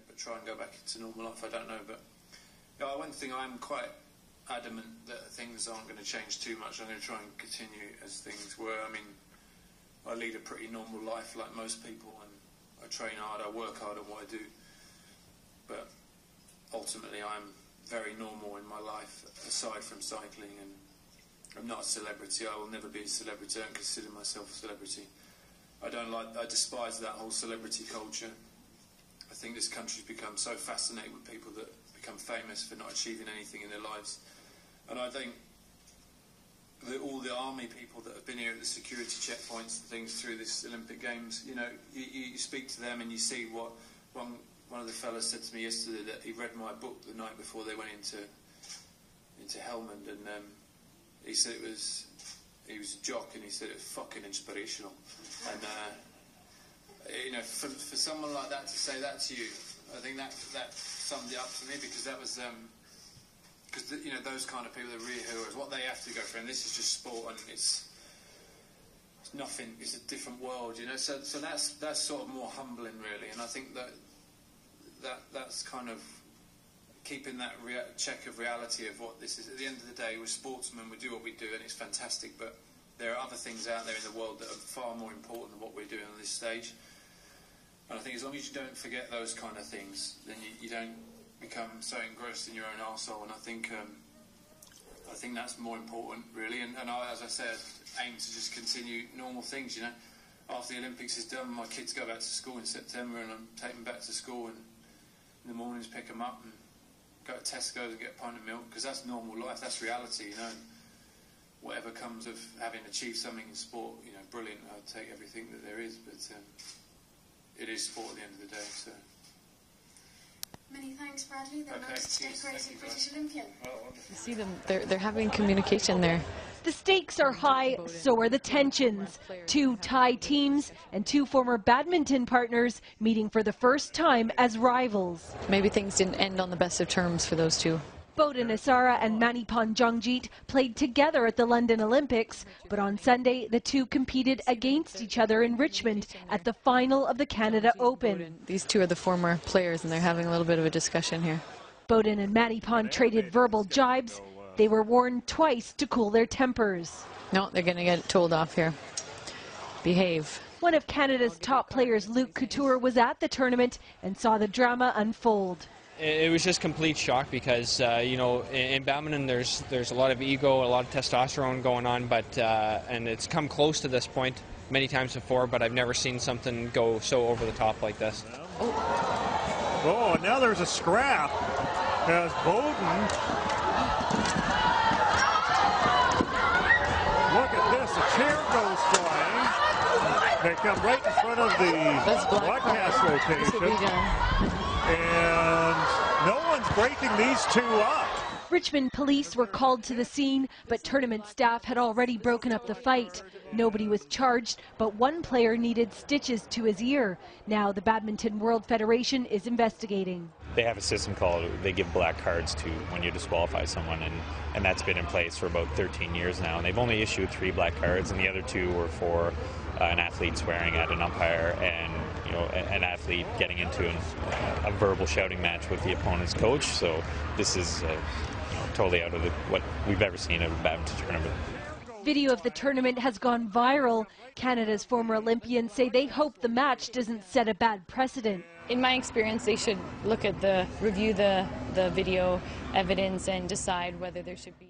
but try and go back into normal life. I don't know, but yeah, one thing I'm quite adamant that things aren't going to change too much. I'm going to try and continue as things were. I mean, I lead a pretty normal life like most people, and I train hard, I work hard at what I do, but ultimately I'm very normal in my life aside from cycling, and I'm not a celebrity. I will never be a celebrity. I don't consider myself a celebrity. I despise that whole celebrity culture. I think this country's become so fascinated with people that become famous for not achieving anything in their lives. And I think that all the army people that have been here at the security checkpoints and things through this Olympic Games, you know, you speak to them and you see what one of the fellas said to me yesterday, that he read my book the night before they went into Helmand, and he said he was a jock, and he said it was fucking inspirational. And you know, for someone like that to say that to you, I think that summed it up to me, because that was because you know, those kind of people are real heroes. What they have to go through, and this is just sport, and it's nothing. It's a different world, you know. So that's sort of more humbling, really. And I think that's kind of keeping that check of reality of what this is. At the end of the day, we're sportsmen, we do what we do, and it's fantastic, but there are other things out there in the world that are far more important than what we're doing on this stage. And I think as long as you don't forget those kind of things, then you don't become so engrossed in your own arsehole. And I think that's more important, really. And I, as I said, aim to just continue normal things, you know. After the Olympics is done, my kids go back to school in September, and I'm taking them back to school, and in the mornings pick them up and go to Tesco's and get a pint of milk, because that's normal life, that's reality, you know. Whatever comes of having achieved something in sport, you know, brilliant. I'd take everything that there is, but it is sport at the end of the day. So. Many thanks, Bradley. The most decorated British Olympian. You see them, they're having communication there. The stakes are high, so are the tensions. Two Thai teams and two former badminton partners meeting for the first time as rivals. Maybe things didn't end on the best of terms for those two. Bodhin Asara and Manipon Jungjeet played together at the London Olympics, but on Sunday the two competed against each other in Richmond at the final of the Canada Open. These two are the former players, and they're having a little bit of a discussion here. Bodhin and Manipon traded verbal jibes. They were warned twice to cool their tempers. No, they're going to get told off here. Behave. One of Canada's top players, Luke Couture, was at the tournament and saw the drama unfold. It was just complete shock, because you know, in badminton there's a lot of ego, a lot of testosterone going on, but and it's come close to this point many times before, but I've never seen something go so over the top like this. Oh, and now there's a scrap as Bodhin. Look at this, a chair goes flying. They come right in front of the broadcast location. And no one's breaking these two up. Richmond police were called to the scene, but tournament staff had already broken up the fight. Nobody was charged, but one player needed stitches to his ear. Now the Badminton World Federation is investigating. They have a system called, they give black cards to when you disqualify someone, and that's been in place for about 13 years now. And they've only issued 3 black cards, and the other 2 were for an athlete swearing at an umpire, and you know, an athlete getting into a verbal shouting match with the opponent's coach. So this is totally out of what we've ever seen at a badminton tournament. Video of the tournament has gone viral. Canada's former Olympians say they hope the match doesn't set a bad precedent. In my experience, they should review the video evidence and decide whether there should be